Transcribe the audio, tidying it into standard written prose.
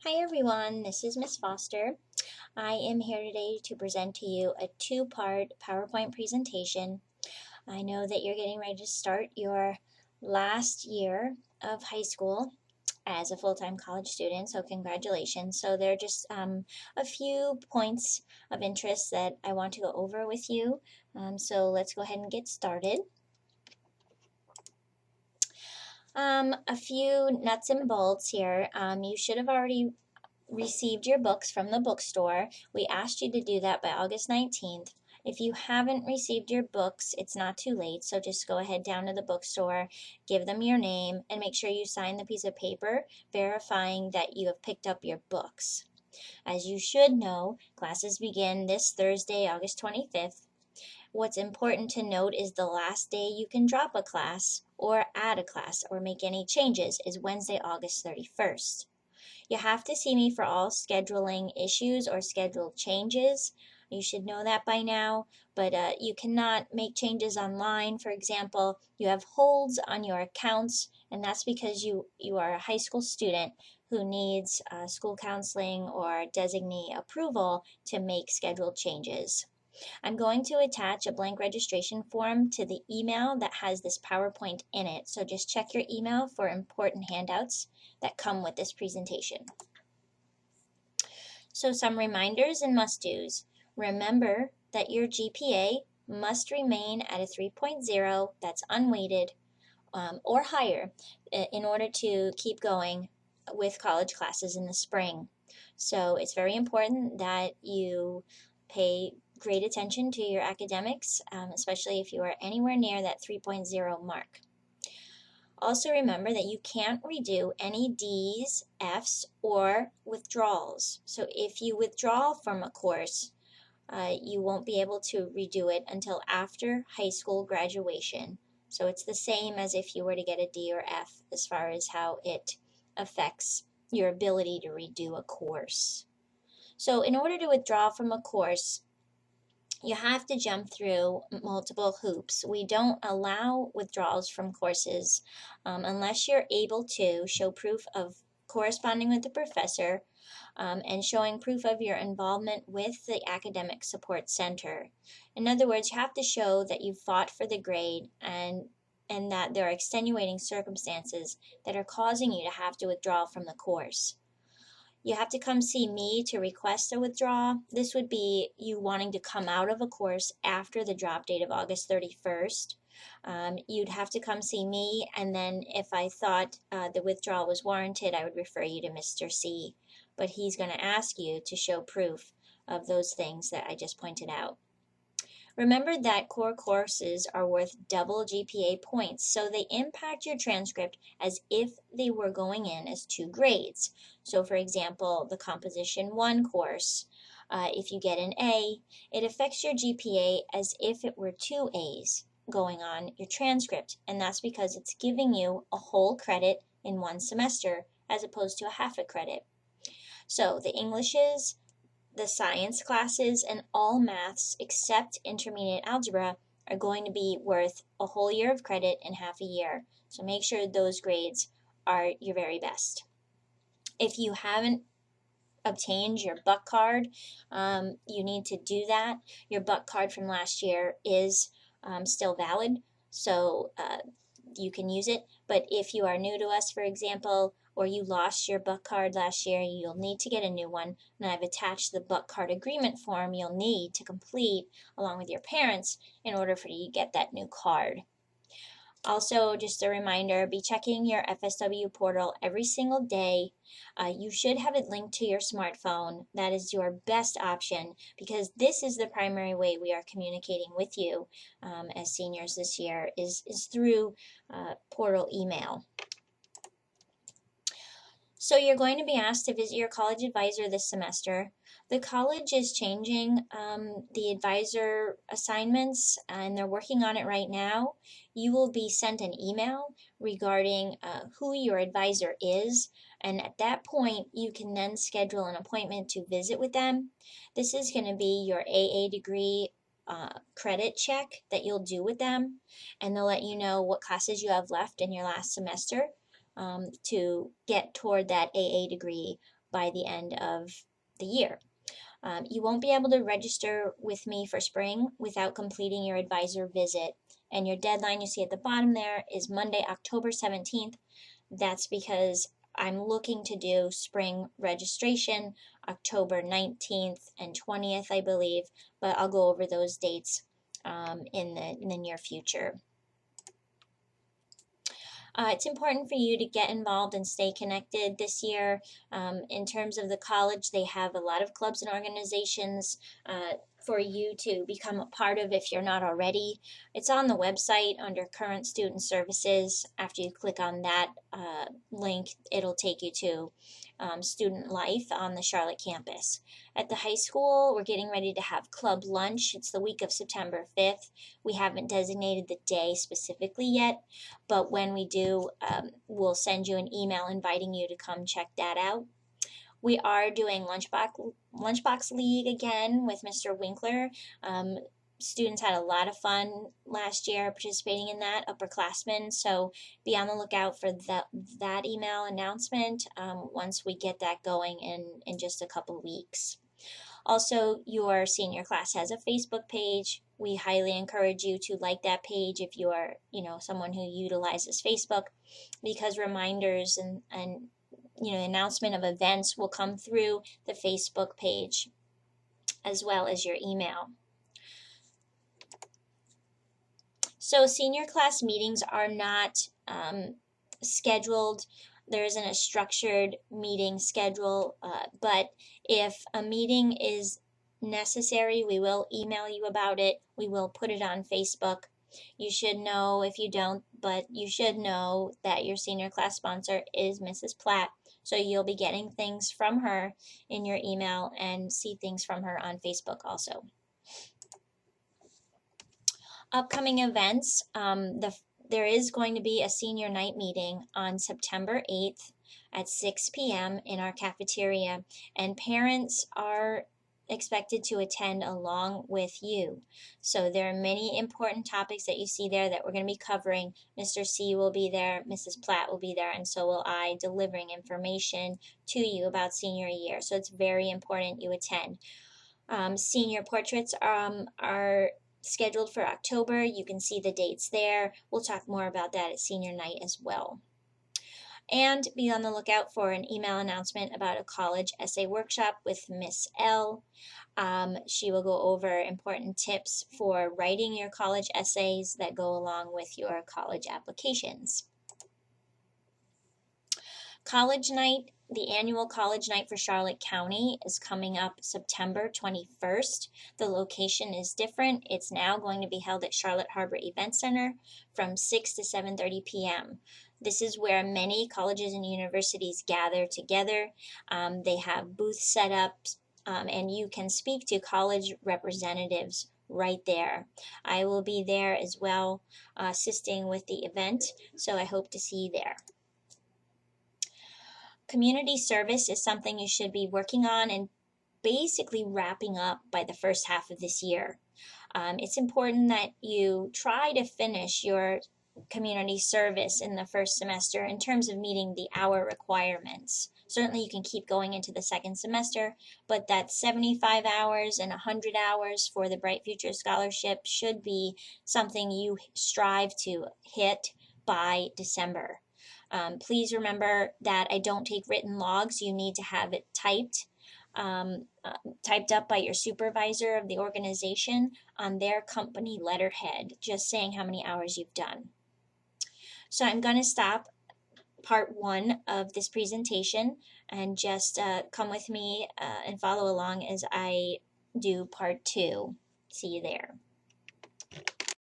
Hi everyone, this is Miss Foster. I am here today to present to you a two-part PowerPoint presentation. I know that you're getting ready to start your last year of high school as a full-time college student, so congratulations. So there are just a few points of interest that I want to go over with you. So let's go ahead and get started. A few nuts and bolts here. You should have already received your books from the bookstore. We asked you to do that by August 19th. If you haven't received your books, it's not too late, so just go ahead down to the bookstore, give them your name, and make sure you sign the piece of paper verifying that you have picked up your books. As you should know, classes begin this Thursday, August 25th. What's important to note is the last day you can drop a class or add a class or make any changes is Wednesday, August 31st. You have to see me for all scheduling issues or schedule changes. You should know that by now, but you cannot make changes online. For example, you have holds on your accounts, and that's because you are a high school student who needs school counseling or designee approval to make scheduled changes. I'm going to attach a blank registration form to the email that has this PowerPoint in it, so just check your email for important handouts that come with this presentation. So some reminders and must-dos. Remember that your GPA must remain at a 3.0 that's unweighted or higher in order to keep going with college classes in the spring. So it's very important that you pay great attention to your academics, especially if you are anywhere near that 3.0 mark. Also remember that you can't redo any D's, F's, or withdrawals. So if you withdraw from a course, you won't be able to redo it until after high school graduation. So it's the same as if you were to get a D or F as far as how it affects your ability to redo a course. So in order to withdraw from a course, you have to jump through multiple hoops. We don't allow withdrawals from courses unless you're able to show proof of corresponding with the professor and showing proof of your involvement with the Academic Support Center. In other words, you have to show that you fought for the grade and that there are extenuating circumstances that are causing you to have to withdraw from the course. You have to come see me to request a withdrawal. This would be you wanting to come out of a course after the drop date of August 31st. You'd have to come see me, and then if I thought the withdrawal was warranted, I would refer you to Mr. C. But he's going to ask you to show proof of those things that I just pointed out. Remember that core courses are worth double GPA points, so they impact your transcript as if they were going in as 2 grades. So for example, the Composition 1 course, if you get an A, it affects your GPA as if it were 2 A's going on your transcript, and that's because it's giving you a whole credit in 1 semester as opposed to a half a credit. So the Englishes, the science classes, and all maths except intermediate algebra are going to be worth a whole year of credit in half a year. So make sure those grades are your very best. If you haven't obtained your buck card, you need to do that. Your buck card from last year is still valid, so you can use it. But if you are new to us, for example, or you lost your buck card last year, you'll need to get a new one. And I've attached the buck card agreement form you'll need to complete along with your parents in order for you to get that new card. Also, just a reminder, be checking your FSW portal every single day. You should have it linked to your smartphone. That is your best option because this is the primary way we are communicating with you as seniors this year is through portal email. So you're going to be asked to visit your college advisor this semester. The college is changing the advisor assignments and they're working on it right now. You will be sent an email regarding who your advisor is, and at that point you can then schedule an appointment to visit with them. This is going to be your AA degree credit check that you'll do with them, and they'll let you know what classes you have left in your last semester to get toward that AA degree by the end of the year. You won't be able to register with me for spring without completing your advisor visit. And your deadline you see at the bottom there is Monday, October 17th. That's because I'm looking to do spring registration October 19th and 20th, I believe, but I'll go over those dates in the near future. It's important for you to get involved and stay connected this year. In terms of the college, they have a lot of clubs and organizations for you to become a part of if you're not already. It's on the website under Current Student Services. After you click on that link, it'll take you to student life on the Charlotte campus. At the high school, we're getting ready to have club lunch. It's the week of September 5th. We haven't designated the day specifically yet, but when we do, we'll send you an email inviting you to come check that out. We are doing Lunchbox League again with Mr. Winkler. Students had a lot of fun last year participating in that, upperclassmen, so be on the lookout for that email announcement once we get that going in just a couple weeks. Also, your senior class has a Facebook page. We highly encourage you to like that page if you are, someone who utilizes Facebook, because reminders and announcement of events will come through the Facebook page as well as your email. So senior class meetings are not scheduled. There isn't a structured meeting schedule, but if a meeting is necessary, we will email you about it. We will put it on Facebook. You should know, if you don't, but you should know that your senior class sponsor is Mrs. Platt. So you'll be getting things from her in your email and see things from her on Facebook also. Upcoming events, there is going to be a senior night meeting on September 8th at 6 p.m. in our cafeteria, and parents are expected to attend along with you. So there are many important topics that you see there that we're going to be covering. Mr. C will be there, Mrs. Platt will be there, and so will I, delivering information to you about senior year. So it's very important you attend. Senior portraits are scheduled for October. You can see the dates there. We'll talk more about that at senior night as well. And be on the lookout for an email announcement about a college essay workshop with Miss L. She will go over important tips for writing your college essays that go along with your college applications. College night, the annual college night for Charlotte County, is coming up September 21st. The location is different. It's now going to be held at Charlotte Harbor Event Center from 6 to 7:30 p.m. This is where many colleges and universities gather together. They have booths set up, and you can speak to college representatives right there. I will be there as well, assisting with the event, so I hope to see you there. Community service is something you should be working on and basically wrapping up by the first half of this year. It's important that you try to finish your community service in the first semester in terms of meeting the hour requirements. Certainly you can keep going into the second semester, but that 75 hours and 100 hours for the Bright Future Scholarship should be something you strive to hit by December. Please remember that I don't take written logs. You need to have it typed up by your supervisor of the organization on their company letterhead, just saying how many hours you've done. So I'm going to stop part 1 of this presentation and just come with me and follow along as I do part 2. See you there.